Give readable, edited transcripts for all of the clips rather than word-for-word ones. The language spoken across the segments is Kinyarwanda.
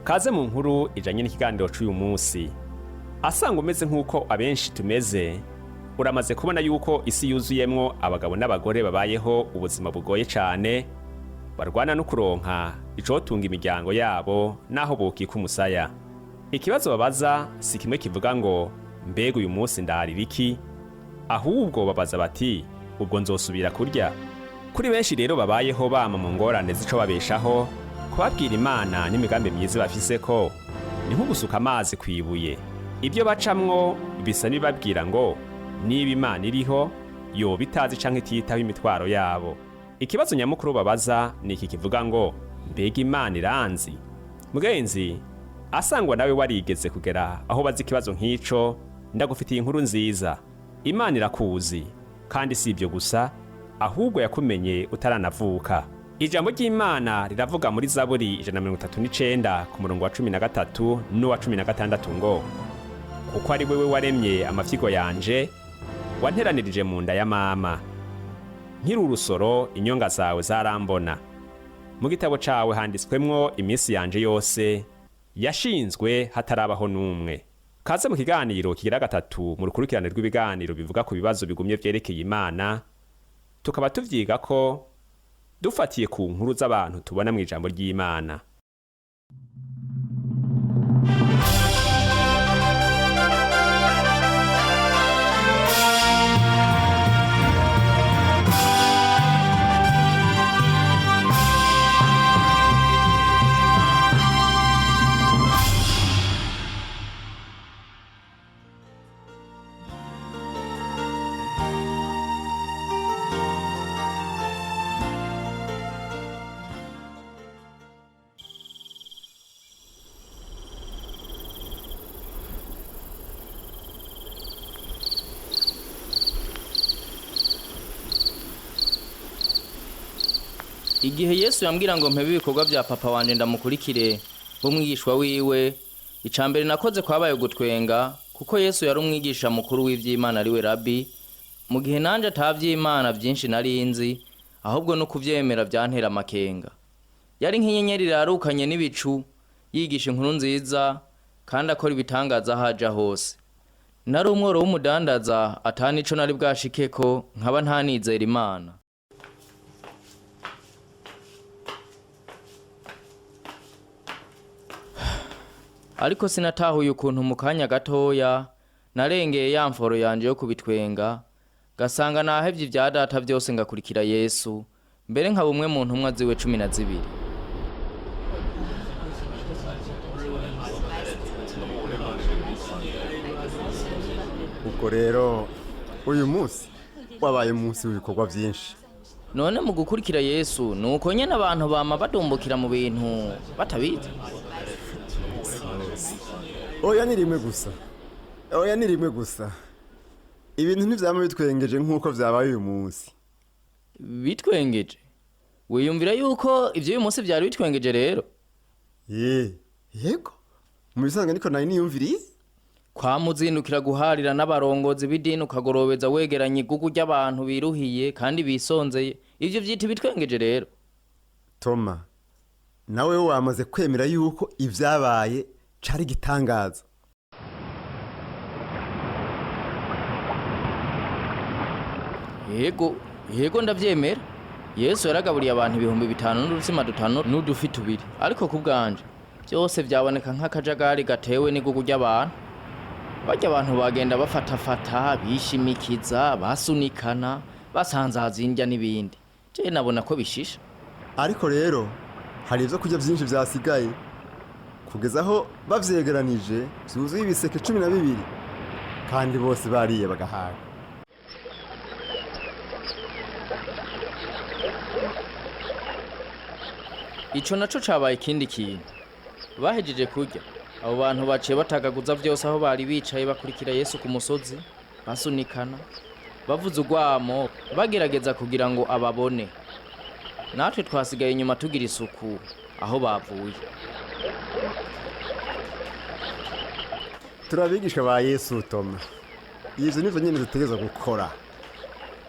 Kaze mu nkuru ijanye n'ikiganiro c'uyu munsi. Asanga umeze nk'uko abenshi tumeze, uramaze kubona yuko isi yuzuyemwo abagabo n'abagore babayeho ubuzima bugoye cane, barwana no kuronka icotunga imiryango yabo naho bokika umusaya. Ikibazo babaza si kimwe kivuga ngo mbega uyu munsi ndarira iki, ahubwo babaza bati ubwo nzosubira kurya. Kuri benshi rero babayeho bama mu ngorane z'ico babeshaho, kubabwira Imana n'imigambi myiza bafise ko ni nko gusuka amazi kwibuye. Ibyo bacamwo bisa nibabwira ngo niba Imana iriho yo bitazi canke ititaho imitwaro yabo. Ikibazo nyamukuru babaza ni iki kivuga ngo mbega Imana iranzi. Mugenzi, asangwa nawe warigeze kugera aho bazi ikibazo nk'ico, ndagufitiye inkuru nziza. Imana irakuzi, kandi si ibyo gusa, ahubwo yakumenye utaranavuka. Ijambo ry'Imana riravuga muri Zaburi 139 ku murongo wa 13 n'uwa 16 ngo kuko ari wewe waremye amafyigo yanje, wanteranirije mu nda ya mama. Nkiri urusoro inyonga zawe zarambona. Mu gitabo cawe handitswemwo iminsi yanje yose, yashinzwe hatarabaho n'umwe. Kaze mu kiganiro kigira gatatu mu rukurikirane rw'ibiganiro bivuga ku bibazo bigumye vyerekeye Imana, tukaba tuvyiga ko dufatiye ku nkuru z'abantu tubona mu ijambo ry'Imana. Igihe Yesu yambwira ngo mpebe ibikorwa bya papa wanje ndamukurikire b'umwigishwa wiwe, icambere nakoze kwabaye gutwenga, kuko Yesu yari umwigisha mukuru w'ivy'Imana ari we Rabbi, mu gihe nanje atavy'Imana byinshi narinzi, ahubwo no kuvyemera byantera amakenga. Yari nk'inyenyeri rarukanye n'ibicu, yigisha inkuru nziza kandi akora ibitangaza haja hose. Nari umworo w'umudandaza atani ico nari bwashikeko, nkaba ntanizera Imana. Ariko sinatahuye ukuntu mu kanya gatoya narengeye ya mforo yanje yo kubitwenga, gasanga nahevye ivya data vyose ngakurikira Yesu, mbere nkaba umwe mu ntumwa ziwe 12. Uko rero uyu munsi wabaye umunsi w'ibikorwa vyinshi. None mu gukurikira Yesu nuko nyene abantu bama badumbukira mu bintu batabizi. Oya ni rimwe gusa. Ibintu ntivyama bitwengeje nk'uko vyabaye uyu munsi. Bitwengeje? Wiyumvira yuko ivyo uyu munsi vyari bitwengeje rero? Yego. Mu bisanzwe niko nari niyumviriye. Kwa muzindukira guharira n'abarongozi b'idini ukagorobeza wegeranye igugu ry'abantu biruhiye kandi bisonzeye. Ivyo vyita bitwengeje rero? Toma, nawe wamaze kwemera yuko ivyabaye cari gitangaza. Yego ndavyemera. Yesu yaragaburiye abantu 5,000 n'udutsima 5 n'udufi 2, ariko kubwanje byose byaboneka nk'akajagari gatewe n'igugu ry'abantu. Barya abantu bagenda bafatafata, bishimikiza, basunikana, basanzaza indya n'ibindi. Je nabona ko bishisha. Ariko rero hari ivyo kurya vyinshi vyasigaye, kugeza aho bavyegeranije vyuzuye ibiseke 12, kandi bose bariye bagahaga. Ico naco cabaye ikindi kintu. Bahejeje kurya, abo bantu baciye batagaguza vyose aho bari bicaye bakurikira Yesu ku musozi, basunikana, bavuza urwamo, bagerageza kugira ngo ababone. Natwe twasigaye inyuma tugira isuku aho bavuye. Turabigishwa ba Yesu Toma. Ivyo nivyo nyene dutegerezwa gukora.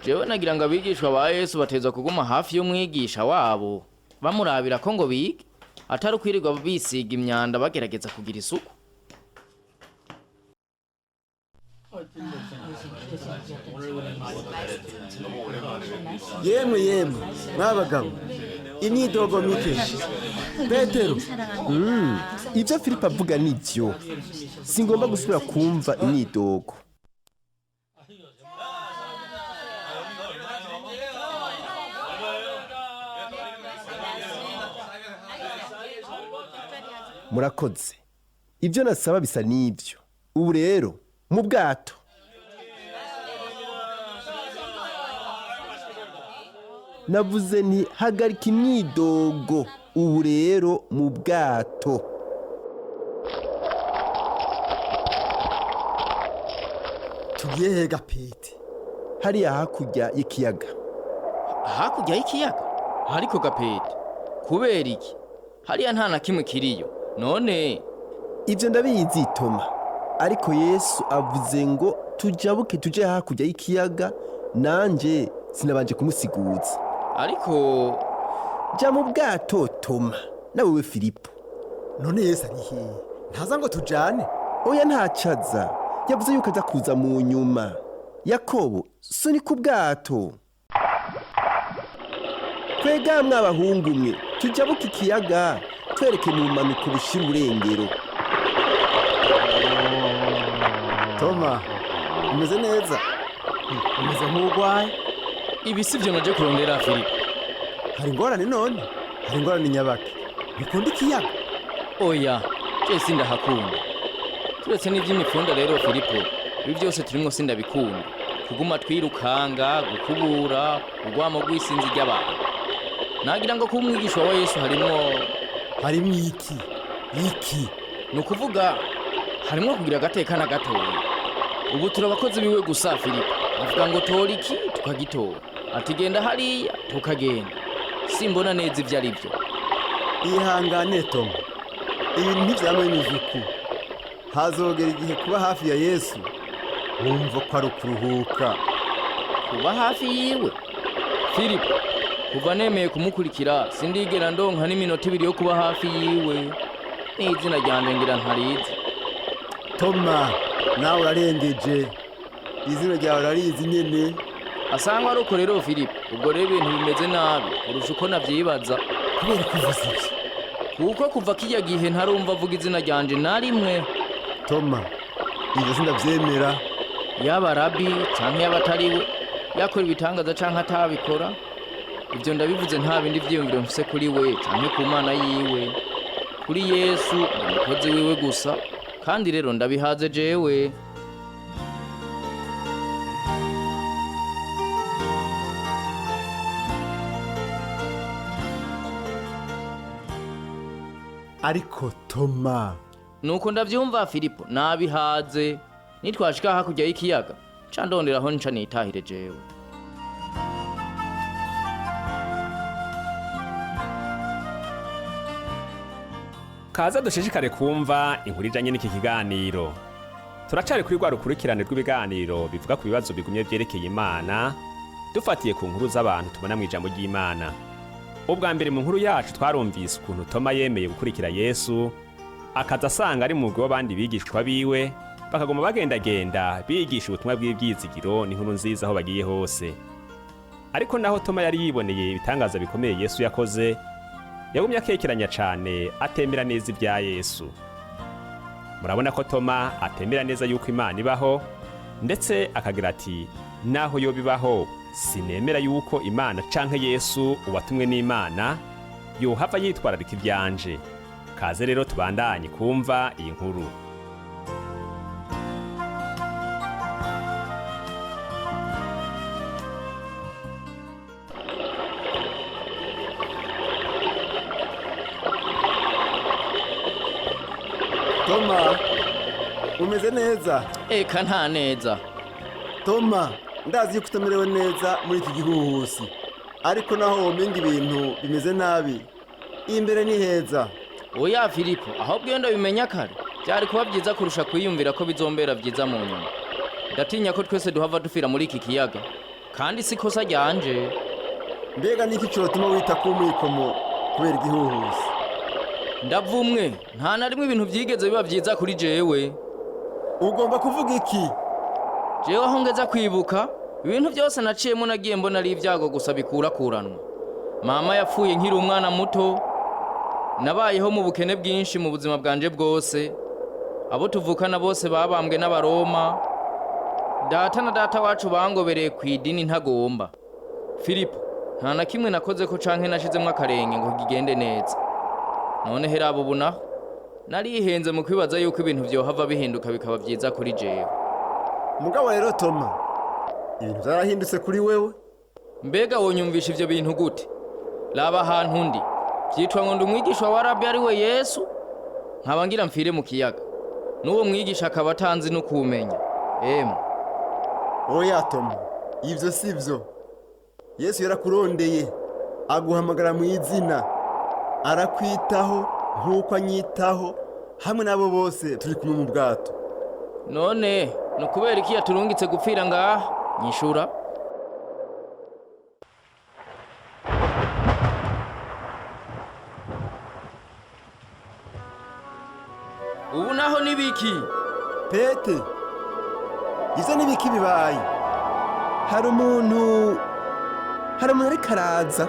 Jewe nagira ngo abigishwa ba Yesu bateza kuguma hafi y'umwigisha wabo, bamurabira ko ngo bige. atari ukwirirwa bisiga imyanda bagerageza kugira isuku. yemwe mwabagabo, imyidogo mike. Petero, ibyo Filipo avuga nibyo, singomba gusubira kumva imyidogo. Murakoze, ibyo nasaba bisa n'ibyo. Ubu rero mu bwato. Navuze nti hagarika imyidogo. Ubu rero mu bwato. Tugiye hega Pete? Hariya hakurya y'ikiyaga. Hakurya y'ikiyaga? Hariko Gapete, kubera iki? Hariya nta na kimwe kiriyo. None ibyo ndabizi Toma, ariko Yesu avuze ngo tujabuke tuje hakurya y'ikiyaga, nanje sinabanje kumusiguza. Ariko jya mu bwato Toma, nawe Filipo. None Yesu ari he? Ntaza ngo tujane? Oya ntacaza, yavuze yuko aza kuza mu nyuma. Yakobo, suni ku bwato. Twega mw'abahungu mwe, tujabuke ikiyaga, twereke mu manuko bushira urengero. Toma, umeze neza? Umeze nk'ugwaye? ibi sivyo naje kurondera Filipo. Hari ingorane none? Hari ingorane nyabaki? Bikunda ikiyaga? Oya, cyese ndahakunda. Turetse n'ivy'imifunda rero Filipo, ibi byose turimwo sindabikunda. Kuguma twirukanga, gukubura, urwamo rw'isinzi ry'abantu. Nagira ngo kumwigisha wa Yesu harimwo iki? Nukuvuga harimwo kugira agateka na gatoya. Ubu turabakozi biwe gusa Filipo. Avuga ngo tora iki tukagitora. Ati genda hariya tukagenda. Simbona neza ivyo ari byo. Ihangane Tom, ibintu ntivyamwenyuze uku. Hazogera igihe kuba hafi ya Yesu, wumva ko ari ukuruhuka. Kuba hafi yiwe Filipo, kuva nemeye kumukurikira sindigera ndonka n'iminota 2 yo kuba hafi yiwe. N'izina ryanje ngira ntarizi. Toma, nawe urarengeje. Izina ryawe urarizi nyene. Asangwa ari uko rero Filipo, ubwo rero ibintu bimeze nabi urusha uko navyibaza. Kubera kuvuza iki? Kuko kuva kijya gihe ntarumva avuga izina ryanje na rimwe. Toma, ibyo sindavyemera. Yaba Rabi canke yabatariwe, yakora ibitangaza canke atabikora. Ibyo ndabivuze nta bindi vyiyumviro mfise kuri we canke ku Mana yiwe. Kuri Yesu umukozi wiwe gusa, kandi rero ndabihaze jewe. Ariko Toma, nuko ndavyumva Filipo, nabihaze. Nitwashika hakurya y'ikiyaga, ca ndonderaho nca nitahire jewe. Kaza dushishikare kumva inkuru ijanye n'iki kiganiro. Turacari kuri rwa rukurikirane rw'ibiganiro bivuga ku bibazo bigumye vyerekeye Imana, dufatiye ku nkuru z'abantu tubona mu ijambo ry'Imana. Ubwa mbere mu nkuru yacu twarumvise ukuntu Toma yemeye gukurikira Yesu, akaza asanga ari mu mugwi w'abandi bigishwa biwe, bakaguma bagendagenda bigisha ubutumwa bw'ivyizigiro n'inkuru nziza aho bagiye hose. Ariko naho Toma yari yiboneye ibitangaza bikomeye Yesu yakoze, yagumye akekeranya cane atemera neza ibya Yesu. Murabona ko Toma atemera neza yuko Imana ibaho, ndetse akagira ati naho yo bibaho sinemera yuko Imana canke Yesu uwatumwe n'Imana yohava yitwararika ivyanje. Kaze rero tubandanye kumva iyi nkuru. Toma, umeze neza? Eka nta neza. Toma, ndazi yuko utamerewe neza muri iki gihuhusi. Ariko naho womenga ibintu bimeze nabi, imbere ni heza. Oya Filipo, aho bwenda bimenya kare, byari kuba byiza kurusha kwiyumvira ko bizombera byiza mu nyuma. Ndatinya ko twese duhava dufira muri iki kiyaga, kandi si kosa ryanje. Mbega niki cyotuma wita ku mwikomo kubera igihuhusi? ndavumwe nta na rimwe ibintu byigeze biba byiza kuri jewe. ugomba kuvuga iki? Jewe aho ngeza kwibuka ibintu byose naciyemo nagiye mbona ari ibyago gusa bikurakuranwa. Mama yapfuye nkiri umwana muto, nabayeho mu bukene bwinshi mu buzima bwanje bwose. Abo tuvukana bose babambwe n'abaroma. Data na data wacu bangobereye ku idini ntagomba. Filipo, nta na kimwe nakoze ko canke nashizemwo akarenge ngo gigende neza. None herabo bunaho narihenze mu kwibaza yuko ibintu vyohava bihinduka bikaba vyiza kuri jewe. Mugabo rero Toma, ibintu byarahindutse kuri wewe? Mbega wonyumvisha ivyo bintu gute? Laba ahantu ndi vyitwa ngo ndi umwigisha wa Rabi ari we Yesu, nkaba ngira mfire mu kiyaga. N'uwo mwigisha akaba atanzi no kumenya. Oya Toma, ivyo sivyo. Yesu yarakurondeye, aguhamagara mu izina, arakwitaho nk'uko anyitaho, hamwe nabo bose turi kumwe mu bwato. None no kubera iki yaturungitse gupfira ngaha? Nyishura. Ubu naho nibiki? Pete, izo nibiki bibaye? Hari umuntu ariko araza.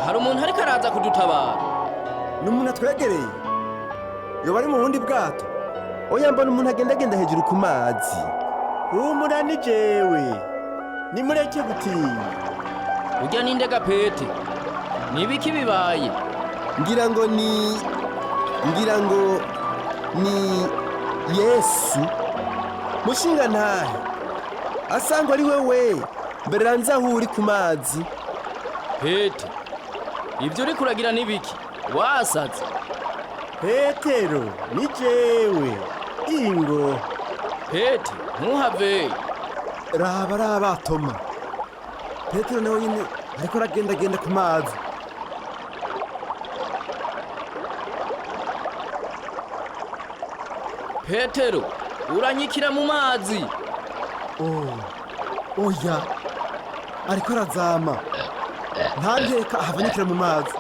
Hari umuntu ariko araza kudutabara. Ni umuntu atwegereye. Yoba ari mu bundi bwato. Oya mbona umuntu agenda hejuru ku mazi. Humura ni jewe. Nimureke gutinya. Ujya nindega Pete. Nibiki bibaye? Ngira ngo ni Yesu. Mushinga ntahe. Asangwa ari wewe. Mbere ranza aho uri ku mazi. Pete. Ibyo uri kuragira nibiki? Wasaze. Petero, ni jewe. Ingo. Pete, ntuhave. Raba Toma. Petero nawe nyine ariko aragenda ku mazi. Petero, uranyikira mu mazi. Oya. Ariko arazama. Ntandeka ahavanyikira mu mazi.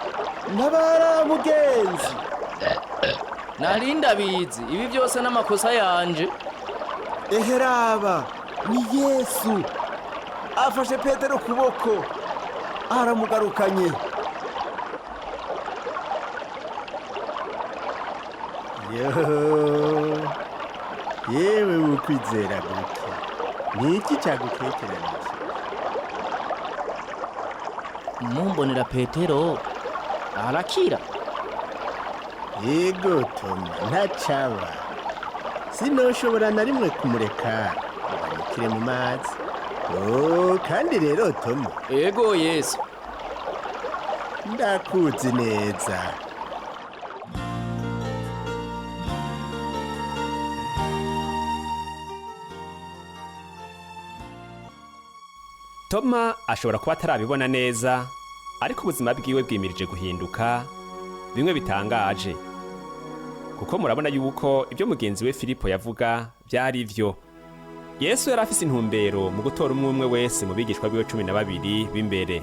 Ntabara mugenzi. Narinda bizi, ibi byose n'amakosa yanje. Eheraba, ni Yesu. Afashe Petero kuboko. Aramugarukanye. Yewe ukwizera guke. Niki cyagukekeranye? Mumbonera Petero arakira. Yego Toma, ntacaba. Sinoshobora na rimwe kumureka abanyikire mu mazi. Kandi rero Toma. Ego Yesu. Ndakuzi neza. Toma ashobora kuba atarabibona neza, ariko ubuzima bwiwe bwimirije guhinduka bimwe bitangaje. Kuko murabona yuko ibyo mugenzi we Filipo yavuga byari byo. Yesu yari afise intumbero mu gutora umwe wese mu bigishwa biwe 12 b'imbere.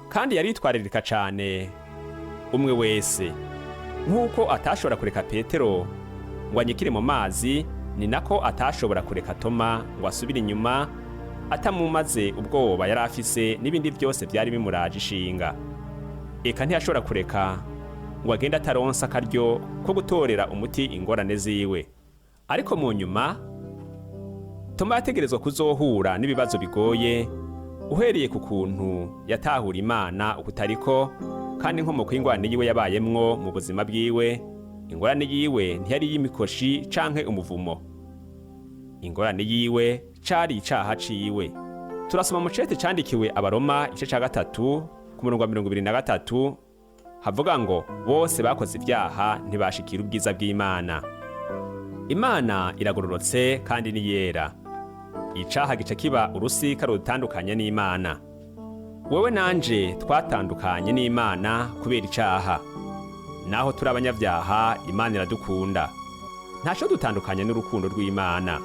Kandi yari yitwaririka cyane umwe wese. Nk'uko atashobora kureka Petero ngo anyikire mu mazi, ni nako atashobora kureka Toma ngo asubire inyuma atamumaze ubwoba yari afise n'ibindi byose byari bimuraje ishinga. Eka ntiyashobora kureka ngo agende ataronsa akaryo ko gutorera umuti ingorane ziwe. Ariko mu nyuma Toma yategerezwa kuzohura n'ibibazo bigoye, uhereye ku kuntu yatahura Imana ukutariko, kandi inkomoko y'ingorane yiwe yabayemwo mu buzima bwiwe. Ingorane yiwe ntiyari y'imikoshi canke umuvumo. Ingorane yiwe cari icaha ciwe. Turasoma mu cete candikiwe Abaroma igice ca 3 ku murongo wa 23 havuga ngo bose bakoze ibyaha ntibashikira ubwiza bw'Imana. Imana iragororotse kandi ni yera. Icaha gice kiba urusika rutandukanye n'Imana. Wewe nanje twatandukanye n'Imana kubera icaha. Naho turi abanyabyaha, Imana iradukunda. Ntaco dutandukanye n'urukundo rw'Imana.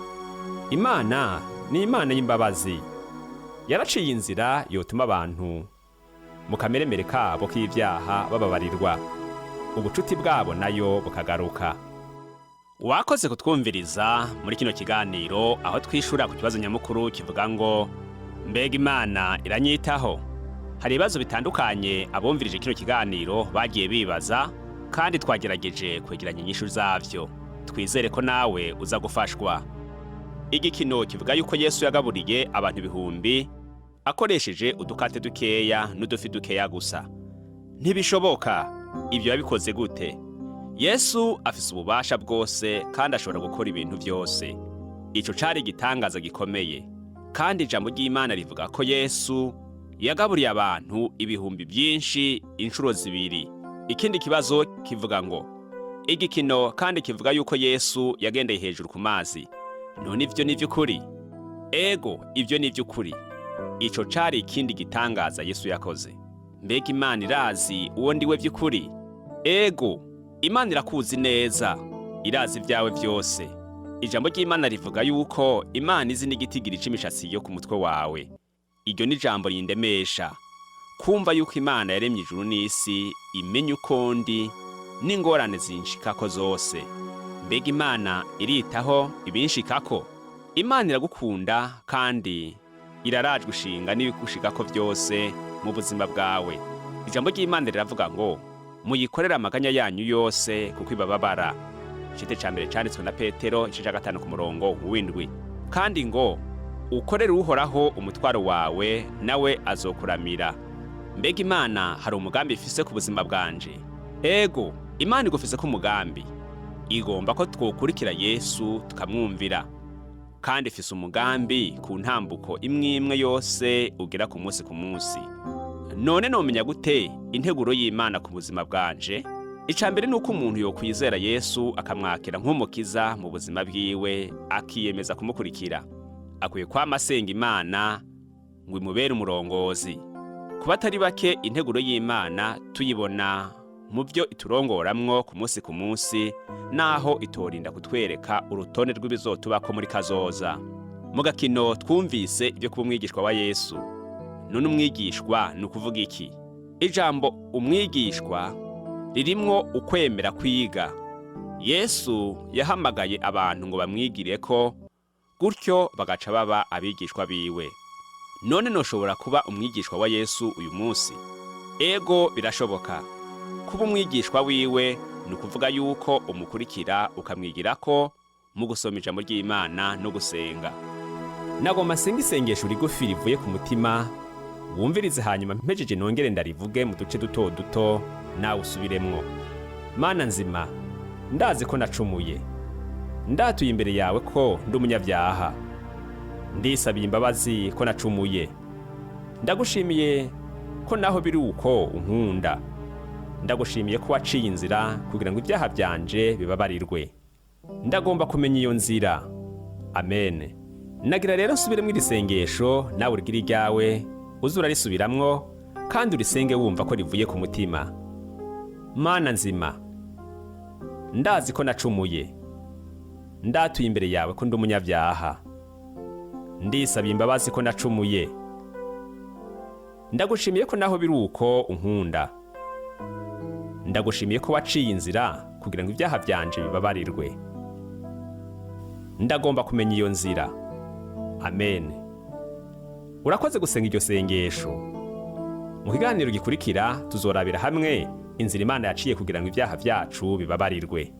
Imana ni Imana y'imbabazi. Yaraciye inzira yotuma abantu mu kameremere kabo k'ibyaha bababarirwa, ubucuti bwabo nayo bukagaruka. Wakoze kutwumviriza muri kino kiganiro, aho twishura ku kibazo nyamukuru kivuga ngo mbega Imana iranyitaho? Hari ibibazo bitandukanye abumvirije kino kiganiro bagiye bibaza, kandi twagerageje kwegeranya inyishu zavyo. Twizere ko nawe uza gufashwa. Igikino kivuga yuko Yesu yagaburiye abantu ibihumbi akoresheje udukate dukeya n'udufi dukeya gusa. Ntibishoboka. Ibyo yabikoze gute? Yesu afise ububasha bwose kandi ashobora gukora ibintu byose. Ico cari igitangaza gikomeye. Kandi ijambo ry'Imana rivuga ko Yesu yagaburiye abantu ibihumbi byinshi inshuro zibiri. Ikindi kibazo kivuga ngo igikino kandi kivuga yuko Yesu yagendeye hejuru ku mazi. None ivyo ni vy'ukuri? Ego, ivyo ni vy'ukuri. Ico cari ikindi gitangaza Yesu yakoze. Mbega Imana irazi uwo ndiwe vy'ukuri? Ego, Imana irakuzi neza, irazi ibyawe byose. Ijambo ry'Imana rivuga yuko Imana izi n'igitigiri c'imishatsi yo ku mutwe wawe. Iryo ni ijambo rindemesha. Kumva yuko Imana yaremye ijuru n'isi, imenya uko ndi n'ingorane zinshikako zose. Mbega Imana iritaho ibinshikako? Imana iragukunda kandi irarajwe ishinga n'ibikushikako byose mu buzima bwawe. Ijambo ry'Imana riravuga ngo muyikorera amaganya yanyu yose kuko ibababara. Icete ca mbere canditswe na Petero, igice ca 5 ku murongo w'indwi. Kandi ngo ukorere Uhoraho umutwaro wawe, nawe azokuramira. Mbega Imana hari umugambi ifise ku buzima bwanje? Ego, Imana igufise ko umugambi. Igomba ko twokurikira Yesu tukamwumvira. Kandi ifise umugambi ku ntambuko imwe yose ugira ku munsi ku munsi. None nomenya gute integuro y'Imana ku buzima bwanje? Icambere nuko umuntu yokwizera Yesu akamwakira nk'umukiza mu buzima bwiwe, akiyemeza kumukurikira. Akwiye kwama asenga Imana ngo imubere umurongozi. Kuba atari bake integuro y'Imana tuyibona mu byo iturongoramwo ku munsi, naho itorinda kutwereka urutonde rw'ibizotubako muri kazoza. Mu gakino twumvise ibyo kuba umwigishwa wa Yesu. None umwigishwa ni ukuvuga iki? Ijambo umwigishwa ririmwo ukwemera kwiga. Yesu yahamagaye abantu ngo bamwigireko, gutyo bagaca baba abigishwa biwe. None noshobora kuba umwigishwa wa Yesu uyu munsi? Ego, birashoboka. Kuba umwigishwa wiwe ni ukuvuga yuko umukurikira ukamwigirako mu gusoma ijambo ry'Imana no gusenga. Nagomba senga isengesho rigufi rivuye ku mutima, wumvirize hanyuma mpejeje nongere ndarivuge mu duce duto duto, nawe usubiremwo. Mana nzima, ndazi ko nacumuye. Ndatuye imbere yawe ko ndi umunyabyaha. Ndisabiye imbabazi ko nacumuye. Ndagushimiye ko naho biri uko unkunda. Ndagushimiye ko waciye inzira kugira ngo ibyaha byanje bibabarirwe. Ndagomba kumenya iyo nzira. Amen. Nagira rero nsubire muri sengesho, nawe urigire iryawe, uzura risubiramwo kandi urisenge wumva ko rivuye ku mutima. Mana nzima, ndazi ko nacumuye. Ndatuye imbere yawe ko ndi umunyabyaha. Ndisabiye imbabazi ko nacumuye. Ndagushimiye ko naho biri uko unkunda. Ndagushimiye ko waciye inzira kugira ngo ibyaha byanje bibabarirwe. Ndagomba kumenya iyo nzira. Amen. Urakoze gusenga iryo sengesho. Mu kiganiro gikurikira tuzorabira hamwe inzira Imana yaciye kugira ngo ibyaha byacu bibabarirwe.